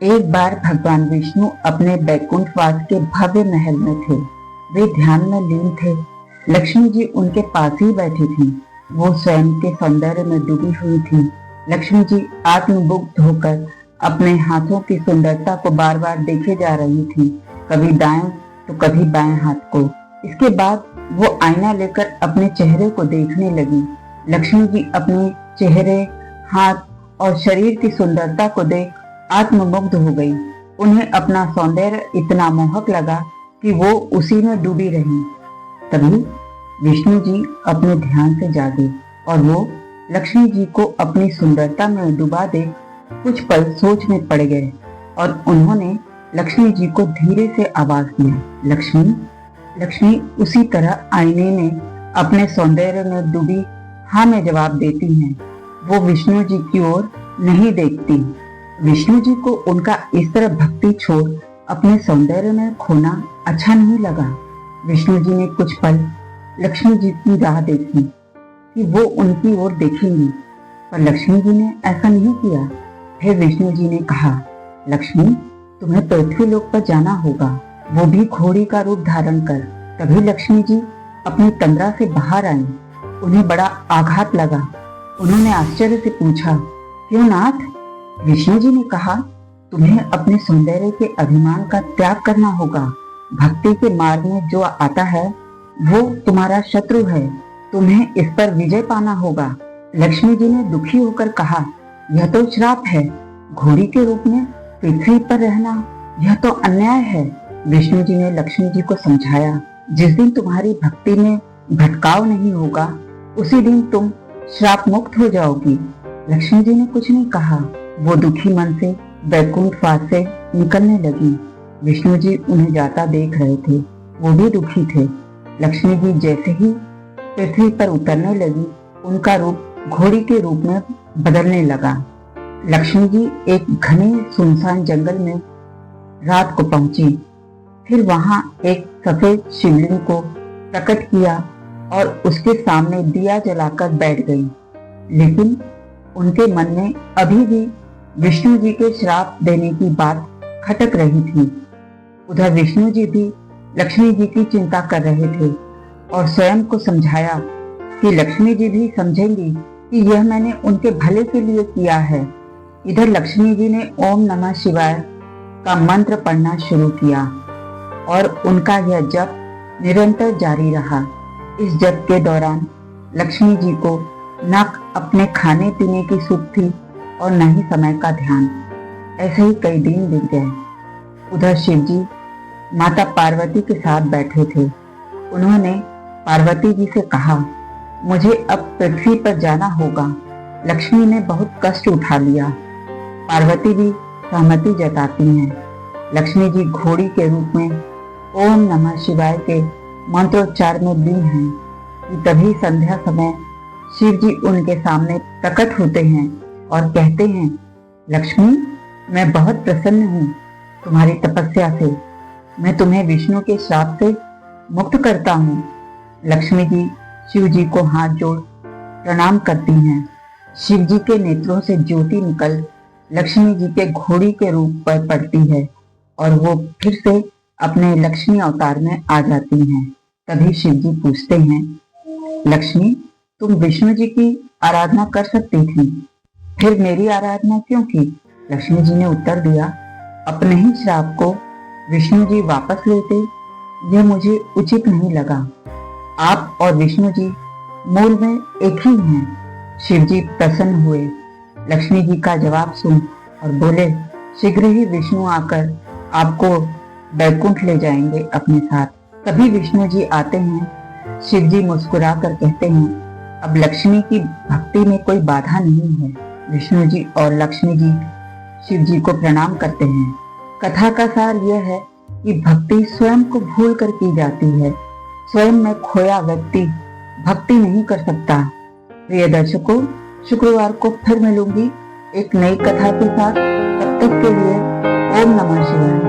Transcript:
एक बार भगवान विष्णु अपने बैकुंठवास के भव्य महल में थे। वे ध्यान में लीन थे। लक्ष्मी जी उनके पास ही बैठी थी। वो स्वयं के सौंदर्य में डूबी हुई थी। लक्ष्मी जी आत्ममुग्ध होकर अपने हाथों की सुंदरता को बार बार देखे जा रही थी, कभी दाएं तो कभी बाएं हाथ को। इसके बाद वो आईना लेकर अपने चेहरे को देखने लगी। लक्ष्मी जी अपने चेहरे, हाथ और शरीर की सुंदरता को देख आत्ममुग्ध हो गई। उन्हें अपना सौंदर्य इतना मोहक लगा कि वो उसी में डूबी रही। तभी विष्णु जी अपने ध्यान से जागे और वो लक्ष्मी जी को अपनी सुंदरता में डुबा दे कुछ पल सोच में पड़ गए और उन्होंने लक्ष्मी जी को धीरे से आवाज दिया, लक्ष्मी। लक्ष्मी उसी तरह आईने में अपने सौंदर्य में डूबी हाँ में जवाब देती हैं। वो विष्णु जी की ओर नहीं देखती। विष्णु जी को उनका इस तरह भक्ति छोड़ अपने सौंदर्य में खोना अच्छा नहीं लगा। विष्णु जी ने कुछ पल लक्ष्मी जी की राह देखी कि वो उनकी ओर देखेंगी, पर लक्ष्मी जी ने ऐसा नहीं किया। फिर विष्णु जी ने कहा, लक्ष्मी, तुम्हें पृथ्वी लोक पर जाना होगा, वो भी घोड़ी का रूप धारण कर। तभी लक्ष्मी जी अपनी तंद्रा से बाहर आई। उन्हें बड़ा आघात लगा। उन्होंने आश्चर्य से पूछा, क्यों नाथ? विष्णु जी ने कहा, तुम्हें अपने सौंदर्य के अभिमान का त्याग करना होगा। भक्ति के मार्ग में जो आता है वो तुम्हारा शत्रु है। तुम्हें इस पर विजय पाना होगा। लक्ष्मी जी ने दुखी होकर कहा, यह तो श्राप है। घोड़ी के रूप में पृथ्वी पर रहना, यह तो अन्याय है। विष्णु जी ने लक्ष्मी जी को समझाया, जिस दिन तुम्हारी भक्ति में भटकाव नहीं होगा उसी दिन तुम श्राप मुक्त हो जाओगी। लक्ष्मी जी ने कुछ नहीं कहा। वो दुखी मन से बैकुंठवास से निकलने लगी। विष्णु जी उन्हें जाता देख रहे थे। वो भी दुखी थे। लक्ष्मी जी जैसे ही पृथ्वी पर उतरने लगी, उनका रूप घोड़ी के रूप में बदलने लगा। लक्ष्मी जी एक घने सुनसान जंगल में रात को पहुंची। फिर वहां एक सफेद शिवलिंग को प्रकट किया और उसके सामने दिया जलाकर बैठ गई। लेकिन उनके मन में अभी भी विष्णु जी के श्राप देने की बात खटक रही थी। उधर विष्णु जी भी लक्ष्मी जी की चिंता कर रहे थे और स्वयं को समझाया कि लक्ष्मी जी भी समझेंगी कि यह मैंने उनके भले के लिए किया है। इधर लक्ष्मी जी ने ओम नमः शिवाय का मंत्र पढ़ना शुरू किया और उनका यह जप निरंतर जारी रहा। इस जप के दौरान लक्ष्मी जी को न अपने खाने पीने की सुख थी और न ही समय का ध्यान। ऐसे ही कई दिन बीत गए। उधर शिव जी माता पार्वती के साथ बैठे थे। उन्होंने पार्वती जी से कहा, मुझे अब पृथ्वी पर जाना होगा। लक्ष्मी ने बहुत कष्ट उठा लिया। पार्वती भी सहमति जताती हैं। लक्ष्मी जी घोड़ी के रूप में ओम नमः शिवाय के मंत्रोच्चार में लीन हैं कि तभी संध्या समय शिव जी उनके सामने प्रकट होते हैं और कहते हैं, लक्ष्मी, मैं बहुत प्रसन्न हूँ तुम्हारी तपस्या से। मैं तुम्हें विष्णु के श्राप से मुक्त करता हूँ। लक्ष्मी जी शिव जी को हाथ जोड़ प्रणाम करती हैं। शिव जी के नेत्रों से ज्योति निकल लक्ष्मी जी के घोड़ी के रूप पर पड़ती है और वो फिर से अपने लक्ष्मी अवतार में आ जाती हैं। तभी शिव जी पूछते हैं, लक्ष्मी, तुम विष्णु जी की आराधना कर सकती थी, फिर मेरी आराधना क्यों की? लक्ष्मी जी ने उत्तर दिया, अपने ही श्राप को विष्णु जी वापस लेते, यह मुझे उचित नहीं लगा। आप और विष्णु जी मूल में एक ही हैं। शिव जी प्रसन्न हुए लक्ष्मी जी का जवाब सुन और बोले, शीघ्र ही विष्णु आकर आपको बैकुंठ ले जाएंगे अपने साथ। तभी विष्णु जी आते हैं। शिव जी मुस्कुरा कर कहते हैं, अब लक्ष्मी की भक्ति में कोई बाधा नहीं है। विष्णु जी और लक्ष्मी जी शिव जी को प्रणाम करते हैं। कथा का सार यह है कि भक्ति स्वयं को भूल कर की जाती है। स्वयं में खोया व्यक्ति भक्ति नहीं कर सकता। प्रिय दर्शकों, शुक्रवार को फिर मिलूंगी एक नई कथा के साथ। तब तक के लिए ओम नमः शिवाय।